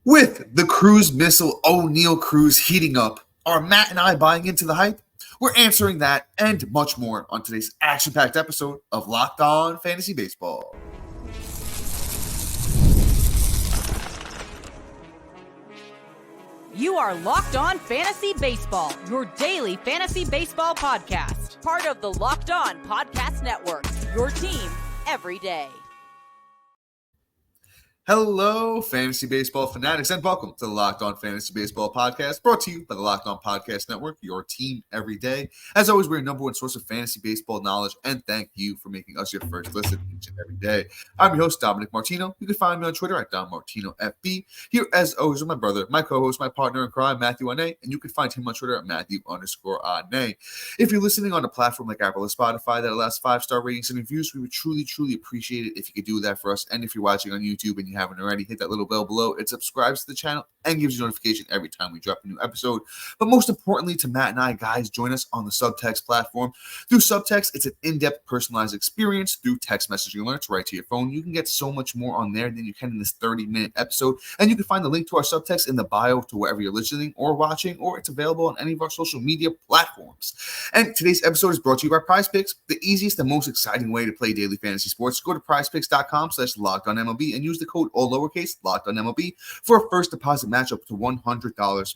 With the Cruz missile O'Neal Cruz heating up, are Matt and I buying into the hype? We're answering that and much more on today's action-packed episode of Locked On Fantasy Baseball. You are Locked On Fantasy Baseball, your daily fantasy baseball podcast. Part of the Locked On Podcast Network, your team every day. Hello, fantasy baseball fanatics, and welcome to the Locked On Fantasy Baseball podcast, brought to you by the Locked On Podcast Network, your team every day. As always, we're your number one source of fantasy baseball knowledge, and thank you for making us your first listen each and every day. I'm your host, Dominic Martino. You can find me on Twitter at DonMartinoFB. Here, as always, with my brother, my co-host, my partner in crime, Matthew Ane, and you can find him on Twitter at Matthew_Ane. If you're listening on a platform like Apple or Spotify that allows 5-star ratings and reviews, we would truly appreciate it if you could do that for us. And if you're watching on YouTube and you haven't already, hit that little bell below. It subscribes to the channel and gives you notification every time we drop a new episode. But most importantly, to Matt and I, guys, join us on the Subtext platform. Through Subtext, it's an in-depth, personalized experience through text messaging alerts right to your phone. You can get so much more on there than you can in this 30-minute episode. And you can find the link to our Subtext in the bio to wherever you're listening or watching, or it's available on any of our social media platforms. And today's episode is brought to you by PrizePicks, the easiest and most exciting way to play daily fantasy sports. Go to prizepicks.com/LockedOnMLB and use the code all lowercase LockedOnMLB for a first deposit match up to $100.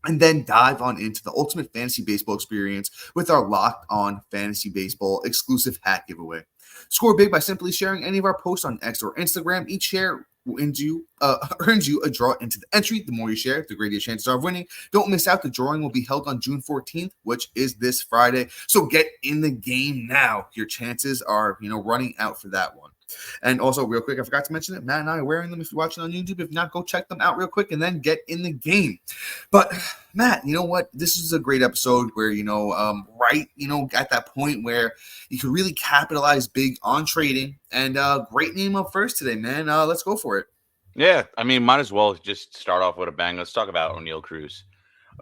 And then dive on into the ultimate fantasy baseball experience with our Locked On Fantasy Baseball exclusive hat giveaway. Score big by simply sharing any of our posts on X or Instagram. Each share earns you a draw into the entry. The more you share, the greater your chances are of winning. Don't miss out. The drawing will be held on June 14th, which is this Friday. So get in the game now. Your chances are, running out for that one. And also, real quick, I forgot to mention it. Matt and I are wearing them if you're watching on YouTube. If not, go check them out real quick and then get in the game. But Matt, you know what? This is a great episode where, at that point where you can really capitalize big on trading. And great name up first today, man. Let's go for it. Yeah, might as well just start off with a bang. Let's talk about O'Neal Cruz.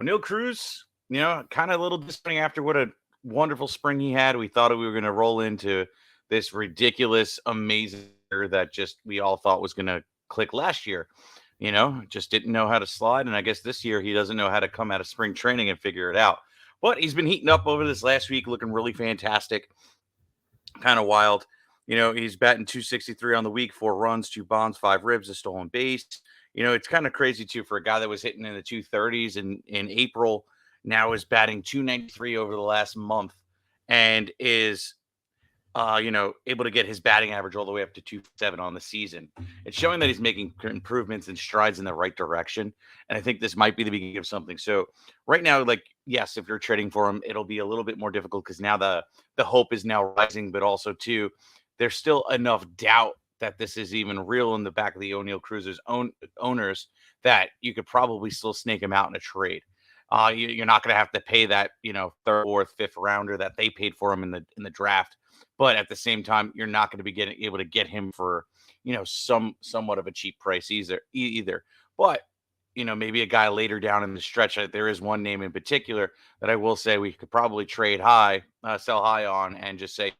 O'Neal Cruz, kind of a little disappointing after what a wonderful spring he had. We thought we were going to roll into this ridiculous, amazing that just we all thought was going to click last year. Just didn't know how to slide. And I guess this year he doesn't know how to come out of spring training and figure it out. But he's been heating up over this last week, looking really fantastic. Kind of wild. He's batting .263 on the week, 4 runs, 2 bombs, 5 ribs, a stolen base. It's kind of crazy, too, for a guy that was hitting in the 230s in April, now is batting .293 over the last month and is able to get his batting average all the way up to 2.7 on the season. It's showing that he's making improvements and strides in the right direction. And I think this might be the beginning of something. So right now, yes, if you're trading for him, it'll be a little bit more difficult because now the hope is now rising, but also too, there's still enough doubt that this is even real in the back of the O'Neal Cruz's owners that you could probably still snake him out in a trade. You're not going to have to pay that, 3rd, 4th, 5th rounder that they paid for him in the draft. But at the same time, you're not going to be able to get him for, somewhat of a cheap price either. But, maybe a guy later down in the stretch, there is one name in particular that I will say we could probably sell high on and just say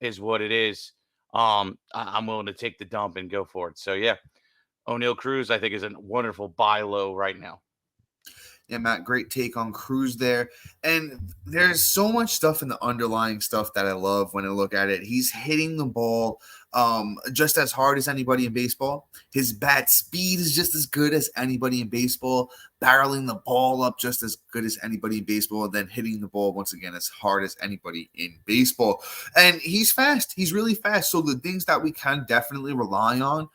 is what it is. I'm willing to take the dump and go for it. So, yeah, O'Neal Cruz, I think, is a wonderful buy low right now. Yeah, Matt, great take on Cruz there. And there's so much stuff in the underlying stuff that I love when I look at it. He's hitting the ball just as hard as anybody in baseball. His bat speed is just as good as anybody in baseball. Barreling the ball up just as good as anybody in baseball. And then hitting the ball, once again, as hard as anybody in baseball. And he's fast. He's really fast. So the things that we can definitely rely on,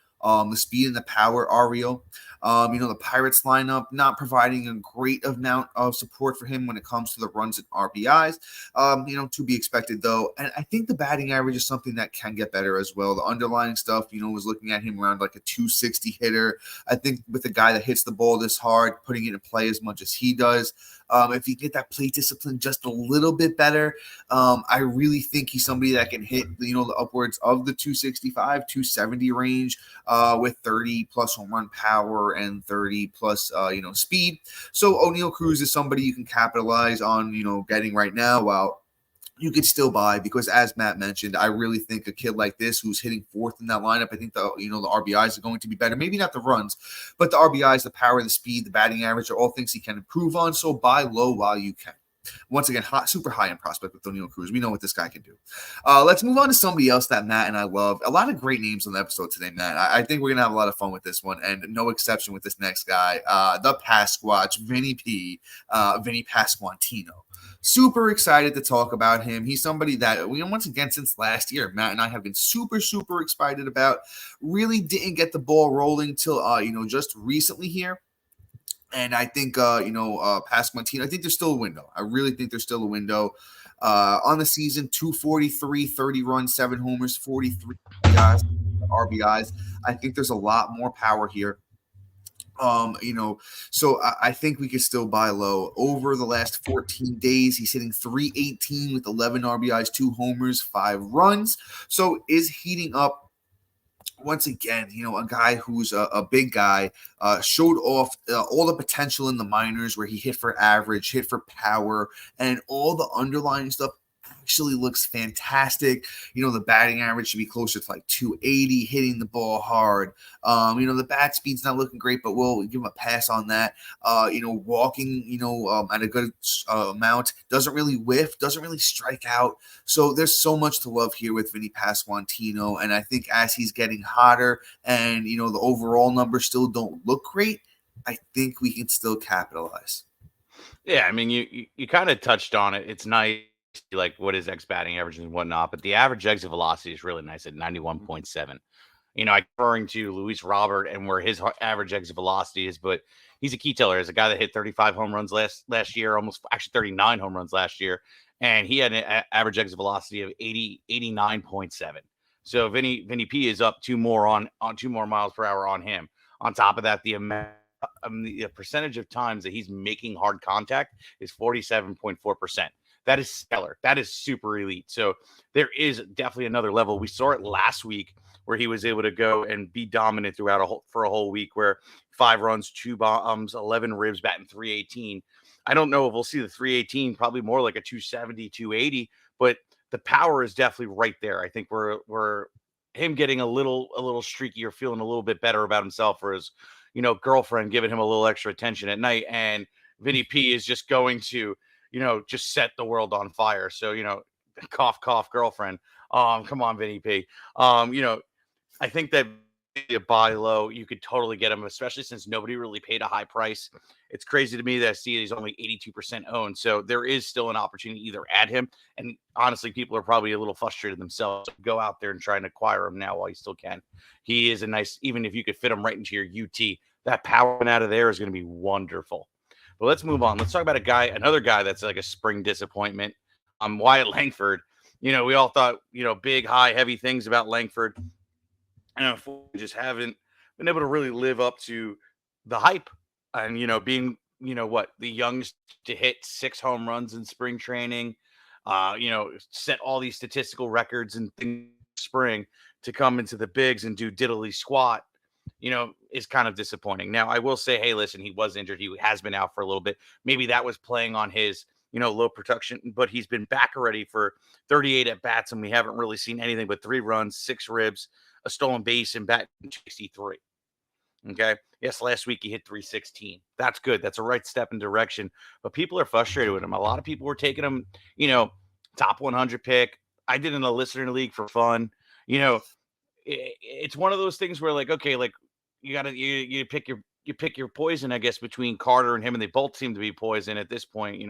the speed and the power are real. The Pirates lineup not providing a great amount of support for him when it comes to the runs and RBIs. To be expected, though. And I think the batting average is something that can get better as well. The underlying stuff, was looking at him around like a 260 hitter. I think with a guy that hits the ball this hard, putting it in play as much as he does, if you get that plate discipline just a little bit better, I really think he's somebody that can hit, the upwards of the 265, 270 range with 30 plus home run power and 30 plus, speed. So O'Neal Cruz is somebody you can capitalize on, getting right now while you could still buy, because as Matt mentioned, I really think a kid like this who's hitting fourth in that lineup, I think the RBIs are going to be better. Maybe not the runs, but the RBIs, the power, the speed, the batting average are all things he can improve on. So buy low while you can. Once again, super high in prospect with Oneil Cruz. We know what this guy can do. Let's move on to somebody else that Matt and I love. A lot of great names on the episode today, Matt. I think we're going to have a lot of fun with this one, and no exception with this next guy, the Pasquatch, Vinnie Pasquantino. Super excited to talk about him. He's somebody that we, once again, since last year, Matt and I have been super, super excited about. Really didn't get the ball rolling till, just recently here. And I think, Pasquantino, I think there's still a window. I really think there's still a window. On the season, 243, 30 runs, 7 homers, 43 RBIs. I think there's a lot more power here. So I think we could still buy low. Over the last 14 days, he's hitting 318 with 11 RBIs, 2 homers, 5 runs. So is heating up. Once again, a guy who's a big guy, showed off all the potential in the minors where he hit for average, hit for power, and all the underlying stuff actually looks fantastic. The batting average should be closer to like 280, hitting the ball hard. The bat speed's not looking great, but we'll give him a pass on that. Walking, at a good amount, doesn't really whiff, doesn't really strike out. So there's so much to love here with Vinnie Pasquantino. And I think as he's getting hotter and, the overall numbers still don't look great, I think we can still capitalize. Yeah, I mean, you kind of touched on it. It's nice, like what his batting average and whatnot, but the average exit velocity is really nice at 91.7. Referring to Luis Robert and where his average exit velocity is, but he's a key teller. As a guy that hit 35 home runs last year, almost actually 39 home runs last year, and he had an average exit velocity of 89.7. So Vinnie P is up 2 more miles per hour on him. On top of that, the percentage of times that he's making hard contact is 47.4%. That is stellar. That is super elite. So there is definitely another level. We saw it last week where he was able to go and be dominant for a whole week, where 5 runs, 2 bombs, 11 ribs, batting 318. I don't know if we'll see the 318, probably more like a 270, 280, but the power is definitely right there. I think we're him getting a little streaky or feeling a little bit better about himself, or his, girlfriend giving him a little extra attention at night. And Vinnie P is just going to, just set the world on fire. So, cough, cough, girlfriend. Come on, Vinnie P. I think that a buy low, you could totally get him, especially since nobody really paid a high price. It's crazy to me that I see he's only 82% owned. So there is still an opportunity to either add him. And honestly, people are probably a little frustrated themselves. So go out there and try and acquire him now while you still can. He is a nice, even if you could fit him right into your UT, that power out of there is going to be wonderful. But let's move on. Let's talk about another guy that's like a spring disappointment. Wyatt Langford. We all thought, big, high, heavy things about Langford. And we just haven't been able to really live up to the hype. And, being, the youngest to hit 6 home runs in spring training, set all these statistical records and things spring to come into the bigs and do diddly squat, is kind of disappointing. Now, I will say, hey, listen, he was injured. He has been out for a little bit. Maybe that was playing on his, low production, but he's been back already for 38 at bats, and we haven't really seen anything but 3 runs, 6 ribs, a stolen base, and bat 63. Okay. Yes, last week he hit 316. That's good. That's a right step in direction. But people are frustrated with him. A lot of people were taking him, top 100 pick. I did in a listener league for fun. It's one of those things where, like, okay, like you pick your poison, I guess, between Carter and him, and they both seem to be poison at this point.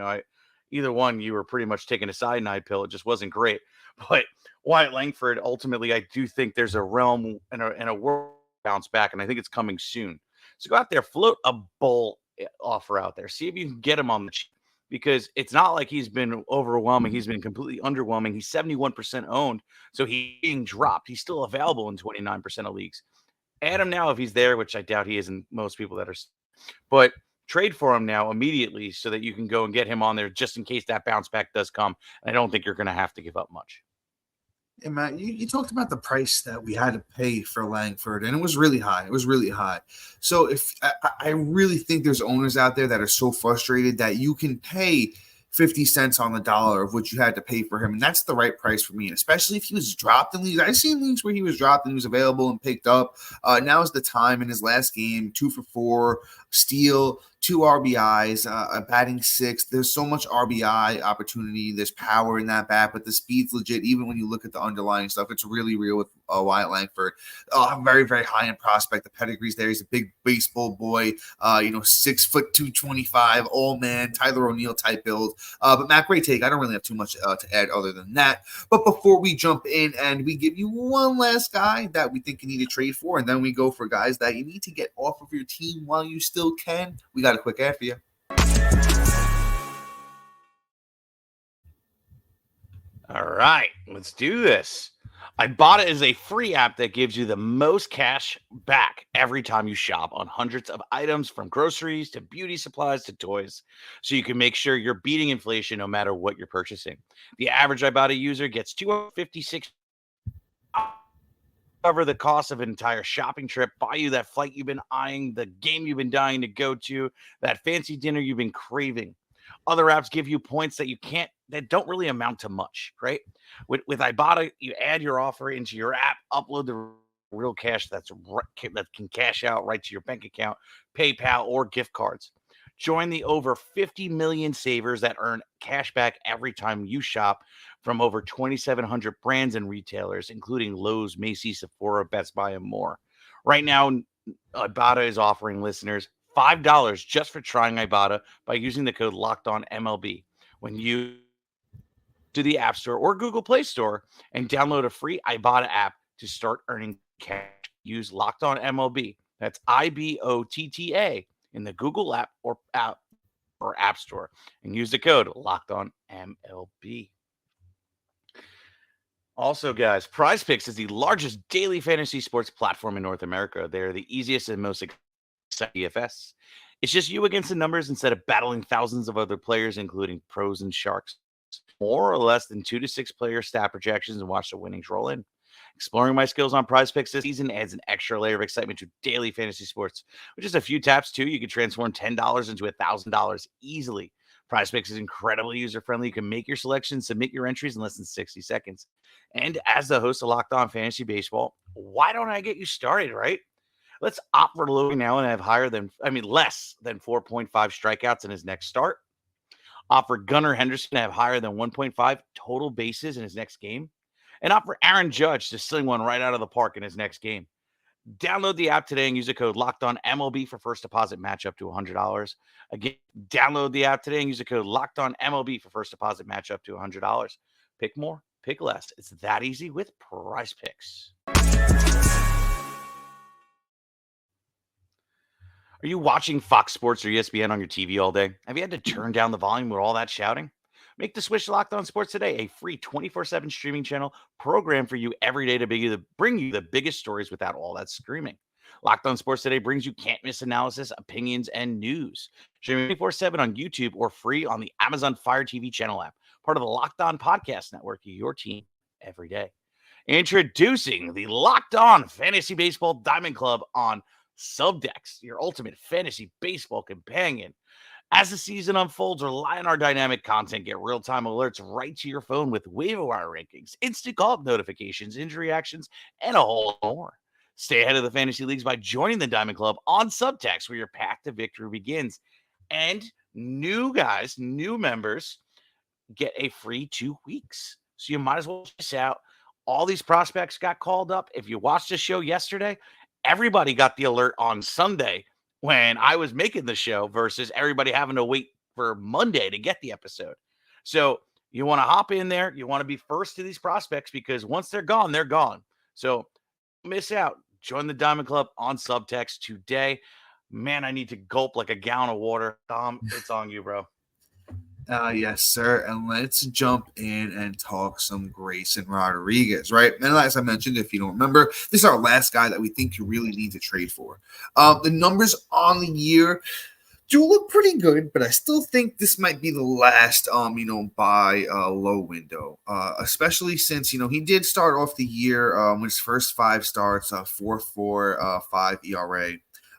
Either one, you were pretty much taking a cyanide pill. It just wasn't great. But Wyatt Langford, ultimately, I do think there's a realm and a world bounce back, and I think it's coming soon. So go out there, float a bull offer out there, see if you can get him on the cheap, because it's not like he's been overwhelming. He's been completely underwhelming. He's 71% owned, so he's being dropped. He's still available in 29% of leagues. Add him now if he's there, which I doubt he is in most people that are. But trade for him now immediately so that you can go and get him on there just in case that bounce back does come. And I don't think you're going to have to give up much. Yeah, Matt, you talked about the price that we had to pay for Langford, and it was really high. It was really high. So if I really think there's owners out there that are so frustrated that you can pay 50 cents on the dollar of what you had to pay for him. And that's the right price for me. And especially if he was dropped in leagues. I've seen leagues where he was dropped and he was available and picked up. Now is the time. In his last game, 2 for 4, steal, 2 RBIs, batting 6th. There's so much RBI opportunity. There's power in that bat, but the speed's legit. Even when you look at the underlying stuff, it's really real with Wyatt Langford. Very, very high end prospect. The pedigree's there. He's a big baseball boy. 6 foot 225, all man, Tyler O'Neill type build. But Matt, great take. I don't really have too much to add other than that. But before we jump in and we give you one last guy that we think you need to trade for, and then we go for guys that you need to get off of your team while you still can, we got a quick ad for you. All right, let's do this. Ibotta is a free app that gives you the most cash back every time you shop on hundreds of items, from groceries to beauty supplies to toys, so you can make sure you're beating inflation no matter what you're purchasing. The average Ibotta user gets $256 cover the cost of an entire shopping trip, buy you that flight you've been eyeing, the game you've been dying to go to, that fancy dinner you've been craving. Other apps give you points that don't really amount to much, right? With Ibotta, you add your offer into your app, upload the real cash that can cash out right to your bank account, PayPal, or gift cards. Join the over 50 million savers that earn cash back every time you shop from over 2,700 brands and retailers, including Lowe's, Macy's, Sephora, Best Buy, and more. Right now, Ibotta is offering listeners $5 just for trying Ibotta by using the code LOCKEDONMLB when you to the App Store or Google Play Store and download a free Ibotta app to start earning cash. Use LOCKEDONMLB. That's IBOTTA in the Google app or App Store and use the code LOCKEDONMLB. Also, guys, Prize Picks is the largest daily fantasy sports platform in North America. They're the easiest and most exciting DFS. It's just you against the numbers instead of battling thousands of other players, including pros and sharks. More or less than 2 to 6 player stat projections and watch the winnings roll in. Exploring my skills on Prize Picks this season adds an extra layer of excitement to daily fantasy sports. With just a few taps, too, you can transform $10 into $1,000 easily. Prize Picks is incredibly user-friendly. You can make your selections, submit your entries in less than 60 seconds. And as the host of Locked On Fantasy Baseball, why don't I get you started, right? Let's opt for Logan now and have less than 4.5 strikeouts in his next start. Offer Gunnar Henderson to have higher than 1.5 total bases in his next game. And offer Aaron Judge to sling one right out of the park in his next game. Download the app today and use the code LOCKEDONMLB for first deposit match up to $100. Again, download the app today and use the code LOCKEDONMLB for first deposit match up to $100. Pick more, pick less. It's that easy with Prize Picks. Are you watching Fox Sports or ESPN on your TV all day? Have you had to turn down the volume with all that shouting? Make the switch to Locked On Sports today, a free 24/7 streaming channel programmed for you every day to bring you the biggest stories without all that screaming. Locked On Sports Today brings you can't-miss analysis, opinions, and news. Streaming 24/7 on YouTube or free on the Amazon Fire TV channel app, part of the Locked On Podcast Network, your team every day. Introducing the Locked On Fantasy Baseball Diamond Club on Subdex, your ultimate fantasy baseball companion. As the season unfolds, rely on our dynamic content. Get real-time alerts right to your phone with waiver wire rankings, instant call-up notifications, injury actions, and a whole lot more. Stay ahead of the fantasy leagues by joining the Diamond Club on Subtext, where your path to victory begins. And new members get a free 2 weeks. So you might as well check this out. All these prospects got called up. If you watched the show yesterday, everybody got the alert on Sunday when I was making the show versus everybody having to wait for Monday to get the episode. So you want to hop in there. You want to be first to these prospects because once they're gone, they're gone. So don't miss out. Join the Diamond Club on Subtext today. Man, I need to gulp like a gallon of water. Tom, it's on you, bro. Yes, sir. And let's jump in and talk some Grayson Rodriguez, right? And as I mentioned, if you don't remember, this is our last guy that we think you really need to trade for. The numbers on the year do look pretty good, but I still think this might be the last, buy low window, especially since, he did start off the year with his first 5 starts, 4.45 ERA.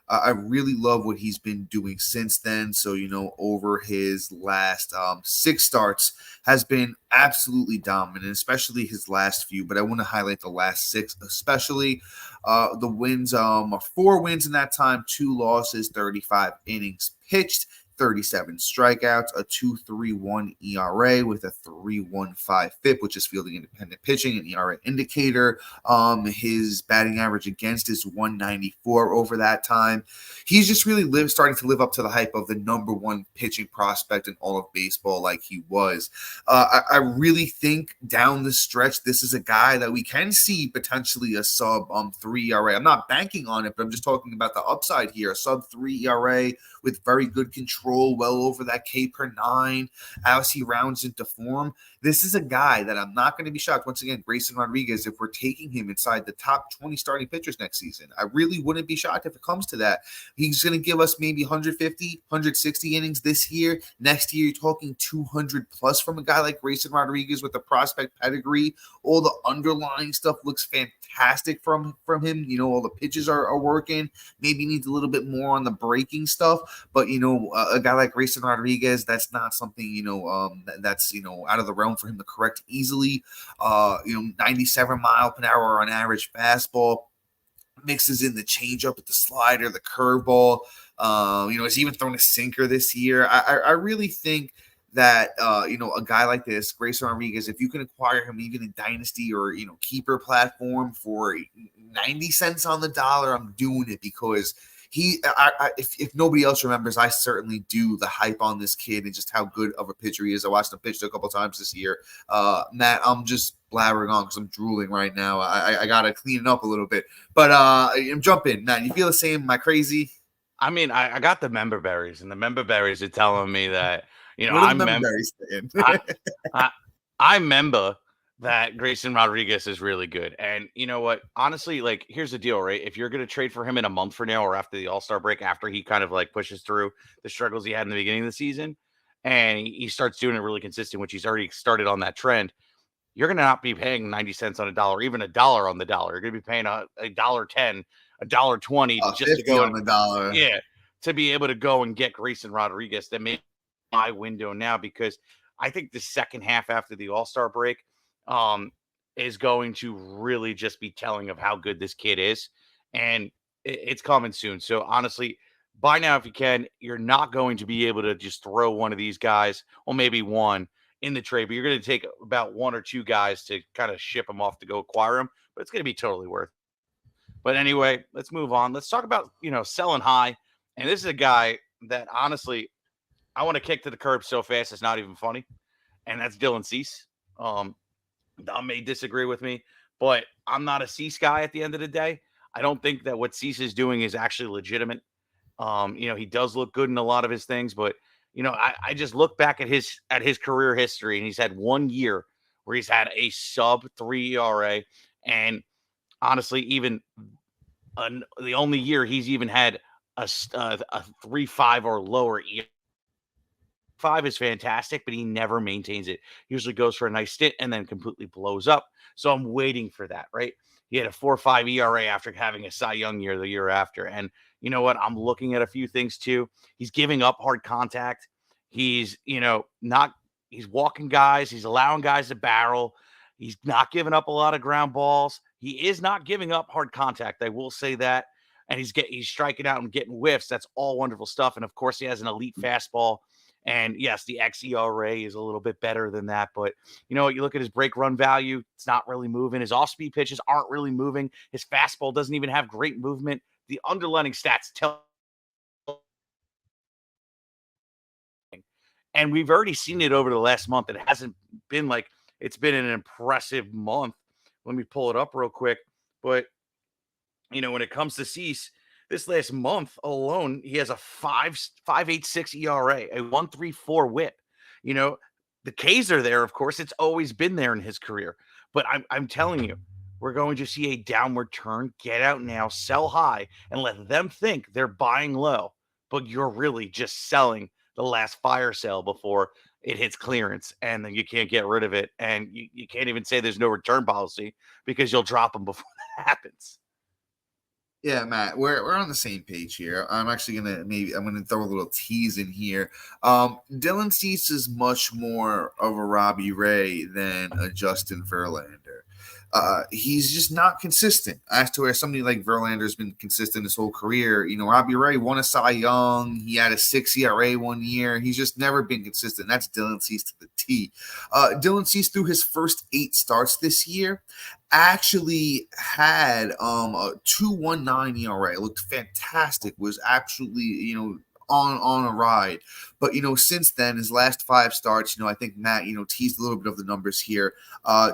I really love what he's been doing since then. So, over his last 6 starts has been absolutely dominant, especially his last few. But I want to highlight the last 6, especially the wins. 4 wins in that time, 2 losses, 35 innings pitched, 37 strikeouts, a 2.31 ERA with a 3.15 FIP, which is fielding independent pitching, an ERA indicator. His batting average against is 194 over that time. He's just really starting to live up to the hype of the number 1 pitching prospect in all of baseball, like he was. I really think down the stretch, this is a guy that we can see potentially a sub 3 ERA. I'm not banking on it, but I'm just talking about the upside here. A sub 3 ERA with very good control, well over that K per 9 as he rounds into form. This is a guy that I'm not going to be shocked. Once again, Grayson Rodriguez, if we're taking him inside the top 20 starting pitchers next season, I really wouldn't be shocked if it comes to that. He's going to give us maybe 150, 160 innings this year. Next year, you're talking 200 plus from a guy like Grayson Rodriguez with the prospect pedigree. All the underlying stuff looks fantastic from him. All the pitches are working. Maybe needs a little bit more on the breaking stuff. But, a guy like Grayson Rodriguez, that's not something, that's, out of the realm for him to correct easily. 97 mile per hour on average fastball, mixes in the changeup with the slider, the curveball. He's even thrown a sinker this year. I really think that, a guy like this, Grayson Rodriguez, if you can acquire him even in dynasty or, keeper platform for 90 cents on the dollar, I'm doing it because if nobody else remembers, I certainly do, the hype on this kid and just how good of a pitcher he is. I watched him pitch a couple times this year. Matt, I'm just blabbering on because I'm drooling right now. I got to clean it up a little bit. But jump in, Matt. You feel the same? Am I crazy? I mean, I got the member berries, and the member berries are telling me that, what are the member berries saying? I remember that Grayson Rodriguez is really good. And you know what? Honestly, here's the deal, right? If you're going to trade for him in a month from now or after the All-Star break, after he kind of pushes through the struggles he had in the beginning of the season, and he starts doing it really consistent, which he's already started on that trend, you're going to not be paying 90 cents on a dollar, even $1 on the dollar. You're going to be paying $1.10, $1.20 just to go on the dollar. Yeah, to be able to go and get Grayson Rodriguez. That may be my window now, because I think the second half after the All-Star break is going to really just be telling of how good this kid is, and it's coming soon. So honestly, buy now if you can. You're not going to be able to just throw one of these guys, or maybe one, in the trade, but you're going to take about 1 or 2 guys to kind of ship them off to go acquire them, but it's going to be totally worth it. But anyway, let's move on. Let's talk about, selling high. And this is a guy that honestly, I want to kick to the curb so fast it's not even funny. And that's Dylan Cease. Dom may disagree with me, but I'm not a Cease guy at the end of the day. I don't think that what Cease is doing is actually legitimate. He does look good in a lot of his things, but I just look back at his career history, and he's had 1 year where he's had a sub 3 ERA, and honestly, even the only year he's even had a 3.5 or lower ERA. 5 is fantastic, but he never maintains it. Usually goes for a nice stint and then completely blows up. So I'm waiting for that, right? He had a 4.5 ERA after having a Cy Young year the year after. And you know what? I'm looking at a few things too. He's giving up hard contact. He's, he's walking guys. He's allowing guys to barrel. He's not giving up a lot of ground balls. He is not giving up hard contact. I will say that. And he's striking out and getting whiffs. That's all wonderful stuff. And of course, he has an elite fastball. And yes, the xERA is a little bit better than that. But you look at his break run value, it's not really moving. His off-speed pitches aren't really moving. His fastball doesn't even have great movement. The underlying stats tell. And we've already seen it over the last month. It hasn't been it's been an impressive month. Let me pull it up real quick. But, when it comes to Cease, this last month alone, he has a 5.86 ERA, a 1.34 WHIP. The K's are there, of course. It's always been there in his career. But I'm telling you, we're going to see a downward turn. Get out now, sell high, and let them think they're buying low. But you're really just selling the last fire sale before it hits clearance, and then you can't get rid of it. And you can't even say there's no return policy because you'll drop them before that happens. Yeah, Matt, we're on the same page here. I'm actually gonna throw a little tease in here. Dylan Cease is much more of a Robbie Ray than a Justin Verlander. He's just not consistent. As to where somebody like Verlander has been consistent his whole career. Robbie Ray won a Cy Young. He had a 6 ERA 1 year. He's just never been consistent. That's Dylan Cease to the T. Dylan Cease through his first 8 starts this year actually had a 2.19 ERA. It looked fantastic. Was absolutely on a ride. But since then, his last 5 starts, I think Matt teased a little bit of the numbers here.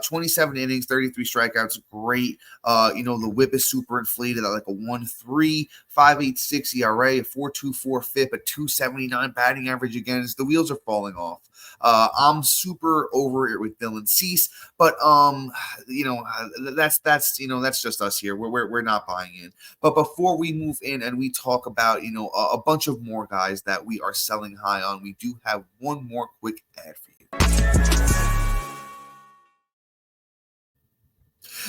27 innings, 33 strikeouts, great. The whip is super inflated at like a 1.3, 5.86 ERA, a 4.24 FIP, a 2.79 batting average against. The wheels are falling off. I'm super over it with Dylan Cease, but that's just us here. We're not buying in. But before we move in and we talk about a bunch of more guys that we are selling high on, we do have one more quick ad for you.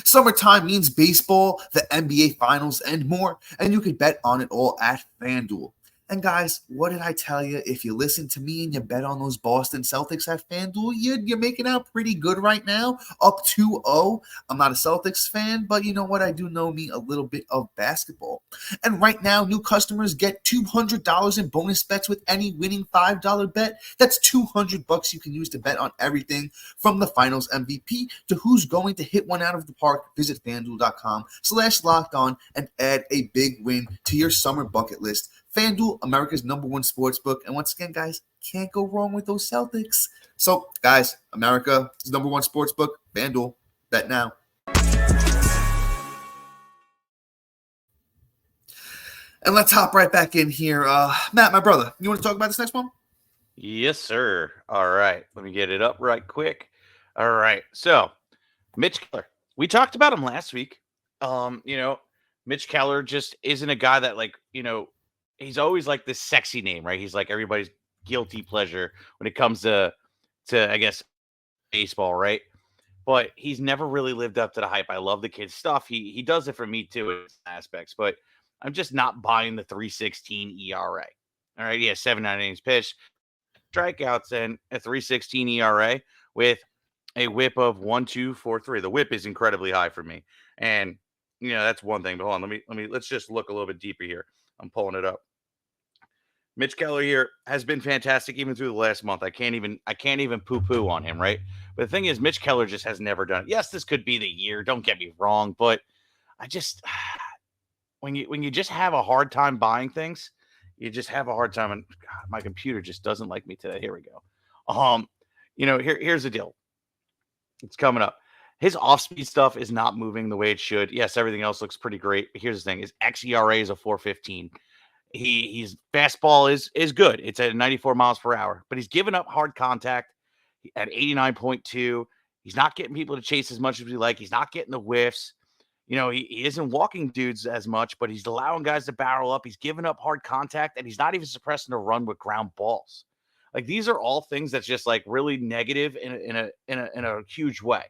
Summertime means baseball, the NBA Finals, and more, and you can bet on it all at FanDuel. And guys, what did I tell you? If you listen to me and you bet on those Boston Celtics at FanDuel, you're making out pretty good right now, up 2-0. I'm not a Celtics fan, but you know what? I do know me a little bit of basketball. And right now, new customers get $200 in bonus bets with any winning $5 bet. That's $200 you can use to bet on everything from the Finals MVP to who's going to hit one out of the park. Visit FanDuel.com/lockedon and add a big win to your summer bucket list. FanDuel, America's #1 sports book. And once again, guys, can't go wrong with those Celtics. So, guys, America's #1 sports book, FanDuel. Bet now. And let's hop right back in here. Matt, my brother, you want to talk about this next one? Yes, sir. All right. Let me get it up right quick. All right. So, Mitch Keller. We talked about him last week. Mitch Keller just isn't a guy that he's always like this sexy name, right? He's like everybody's guilty pleasure when it comes to I guess baseball, right? But he's never really lived up to the hype. I love the kid's stuff. He does it for me too in aspects, but I'm just not buying the 3.16 ERA. All right, he has 79 innings pitched, strikeouts, and a 3.16 ERA with a whip of 1.243. The whip is incredibly high for me, and that's one thing. But hold on, let's just look a little bit deeper here. I'm pulling it up. Mitch Keller here has been fantastic even through the last month. I can't even poo-poo on him, right? But the thing is, Mitch Keller just has never done it. Yes, this could be the year. Don't get me wrong, but I just when you just have a hard time buying things, you just have a hard time. And God, my computer just doesn't like me today. Here we go. Here's the deal. It's coming up. His off-speed stuff is not moving the way it should. Yes, everything else looks pretty great. But here's the thing: his xERA is a 4.15. He's fastball is good. It's at 94 miles per hour, but he's giving up hard contact at 89.2. He's not getting people to chase as much as we like. He's not getting the whiffs. He isn't walking dudes as much, but he's allowing guys to barrel up. He's giving up hard contact, and he's not even suppressing a run with ground balls. Like these are all things that's just like really negative in a huge way,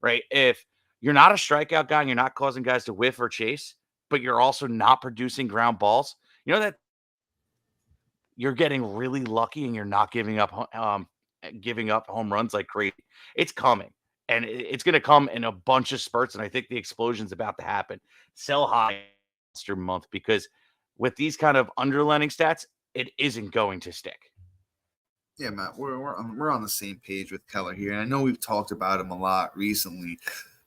right? If you're not a strikeout guy and you're not causing guys to whiff or chase, but you're also not producing ground balls, that you're getting really lucky and you're not giving up home runs like crazy. It's coming, and it's going to come in a bunch of spurts. And I think the explosion's about to happen. Sell high monster month, because with these kind of underlining stats, it isn't going to stick. Yeah, Matt, we're on the same page with Keller here. And I know we've talked about him a lot recently,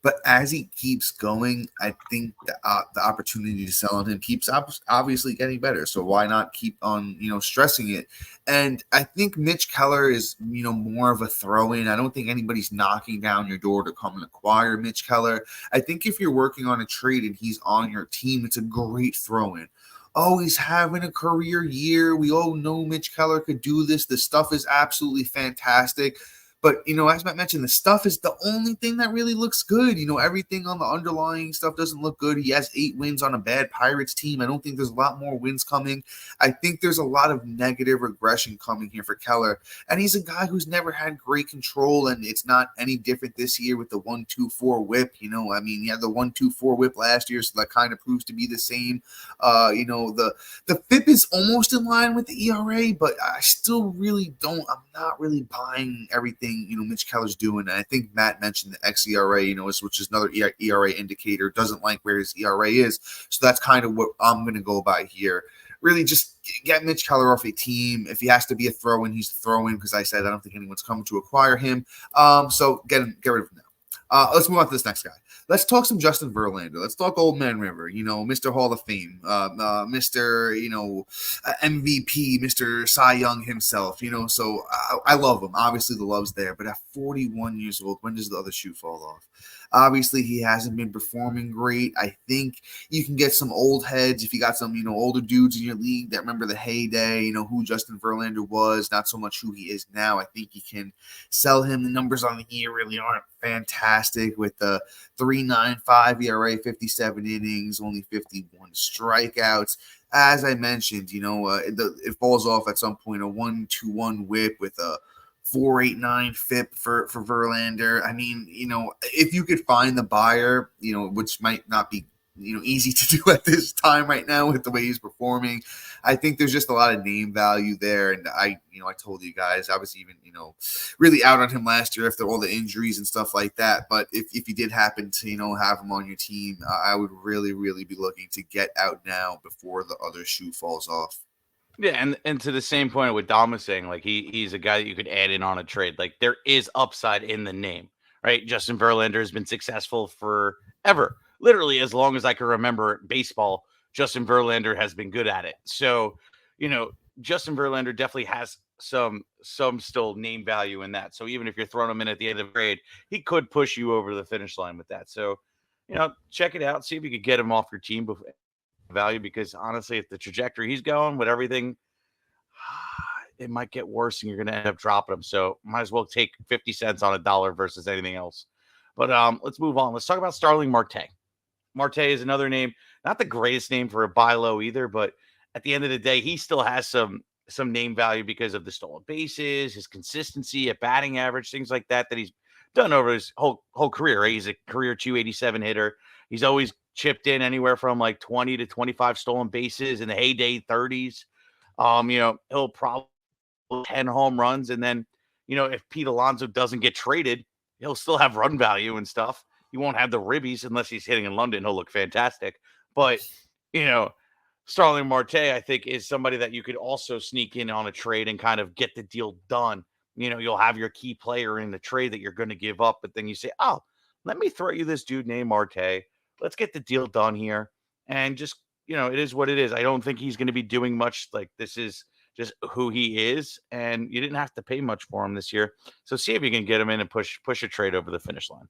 but as he keeps going, I think the opportunity to sell on him keeps obviously getting better. So why not keep on, stressing it? And I think Mitch Keller is, more of a throw-in. I don't think anybody's knocking down your door to come and acquire Mitch Keller. I think if you're working on a trade and he's on your team, it's a great throw-in. Oh, he's having a career year. We all know Mitch Keller could do this. The stuff is absolutely fantastic. But, as Matt mentioned, the stuff is the only thing that really looks good. Everything on the underlying stuff doesn't look good. He has 8 wins on a bad Pirates team. I don't think there's a lot more wins coming. I think there's a lot of negative regression coming here for Keller. And he's a guy who's never had great control, and it's not any different this year with the 1.24 whip. He had the 1.24 whip last year, so that kind of proves to be the same. The FIP is almost in line with the ERA, but I still really don't. I'm not really buying everything Mitch Keller's doing. And I think Matt mentioned the xERA, which is another ERA indicator. Doesn't like where his ERA is, so that's kind of what I'm going to go by here. Really, just get Mitch Keller off a team. If he has to be a throw-in, he's a throw-in, because I said I don't think anyone's coming to acquire him. So get rid of him now. Let's move on to this next guy. Let's talk some Justin Verlander. Let's talk Old Man River, Mr. Hall of Fame, Mr. MVP, Mr. Cy Young himself, So I love him. Obviously, the love's there. But at 41 years old, when does the other shoe fall off? Obviously, he hasn't been performing great. I think you can get some old heads if you got some, older dudes in your league that remember the heyday, who Justin Verlander was, not so much who he is now. I think you can sell him. The numbers on the year really aren't fantastic with the 3.95 ERA, 57 innings, only 51 strikeouts. As I mentioned, it falls off at some point, a 1.21 whip with a 4.89 FIP for Verlander. I mean, if you could find the buyer, which might not be, easy to do at this time right now with the way he's performing, I think there's just a lot of name value there. And I told you guys, I was even, really out on him last year after all the injuries and stuff like that. But if you did happen to, have him on your team, I would really, really be looking to get out now before the other shoe falls off. Yeah, and to the same point with Dom was saying, like he's a guy that you could add in on a trade. Like there is upside in the name, right? Justin Verlander has been successful forever. Literally as long as I can remember baseball, Justin Verlander has been good at it. So, Justin Verlander definitely has some still name value in that. So even if you're throwing him in at the end of the grade, he could push you over the finish line with that. So, check it out, see if you could get him off your team before value, because honestly, if the trajectory he's going with everything, it might get worse and you're going to end up dropping him. So might as well take 50 cents on a dollar versus anything else. But let's move on. Let's talk about Starling Marte. Marte is another name, not the greatest name for a buy low either, but at the end of the day, he still has some name value because of the stolen bases, his consistency at batting average, things like that he's done over his whole career. Right? He's a career 287 hitter. He's always chipped in anywhere from like 20 to 25 stolen bases in the heyday 30s. He'll probably 10 home runs. And then, if Pete Alonso doesn't get traded, he'll still have run value and stuff. He won't have the ribbies unless he's hitting in London. He'll look fantastic. But, Starling Marte, I think, is somebody that you could also sneak in on a trade and kind of get the deal done. You'll have your key player in the trade that you're going to give up, but then you say, oh, let me throw you this dude named Marte. Let's get the deal done here. And just, it is what it is. I don't think he's going to be doing much. Like, this is just who he is. And you didn't have to pay much for him this year. So see if you can get him in and push a trade over the finish line.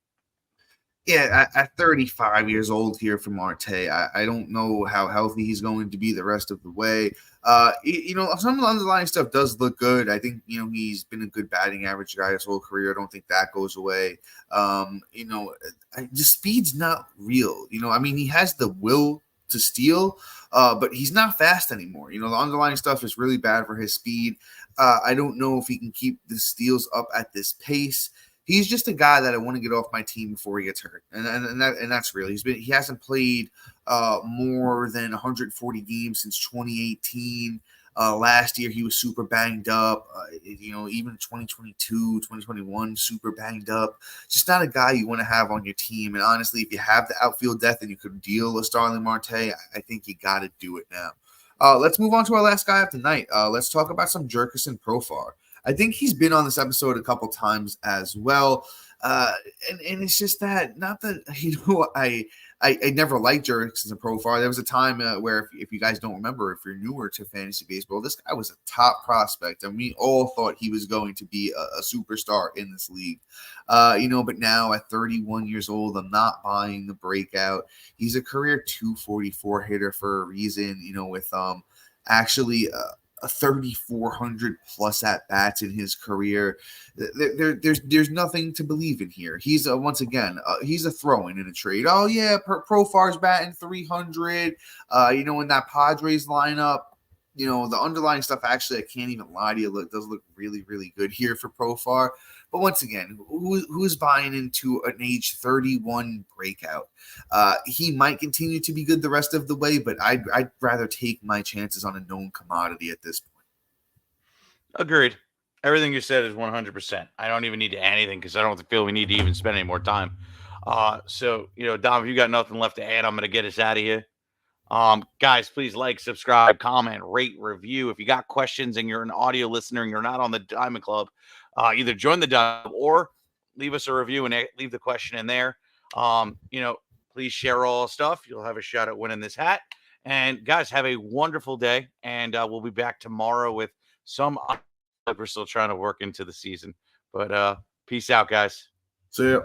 Yeah, at 35 years old here for Marte, I don't know how healthy he's going to be the rest of the way. Some of the underlying stuff does look good. I think, he's been a good batting average guy his whole career. I don't think that goes away. The speed's not real. He has the will to steal, but he's not fast anymore. The underlying stuff is really bad for his speed. I don't know if he can keep the steals up at this pace. He's just a guy that I want to get off my team before he gets hurt, and that's real. He hasn't played more than 140 games since 2018. Last year he was super banged up. Even 2022, 2021, super banged up. Just not a guy you want to have on your team. And honestly, if you have the outfield depth and you could deal with Starling Marte, I think you got to do it now. Let's move on to our last guy of the night. Let's talk about some Jerkerson Profar. I think he's been on this episode a couple times as well. And it's just that, not that, I never liked Jerkerson Profar. There was a time where, if you guys don't remember, if you're newer to fantasy baseball, this guy was a top prospect. And we all thought he was going to be a superstar in this league. But now at 31 years old, I'm not buying the breakout. He's a career 244 hitter for a reason, with 3,400 plus at bats in his career. There's nothing to believe in here. He's once again he's a throw-in a trade. Oh yeah, Profar's batting 300. In that Padres lineup, the underlying stuff. Actually, I can't even lie to you. Does look really, really good here for Profar. But once again, who's buying into an age 31 breakout? He might continue to be good the rest of the way, but I'd rather take my chances on a known commodity at this point. Agreed. Everything you said is 100%. I don't even need to add anything because I don't feel we need to even spend any more time. So, Dom, if you got nothing left to add, I'm going to get us out of here. Guys, please like, subscribe, comment, rate, review. If you got questions and you're an audio listener and you're not on the Diamond Club, either join the Diamond or leave us a review and leave the question in there. Please share all stuff. You'll have a shot at winning this hat. And guys, have a wonderful day. And we'll be back tomorrow with some. We're still trying to work into the season, but peace out, guys. See ya.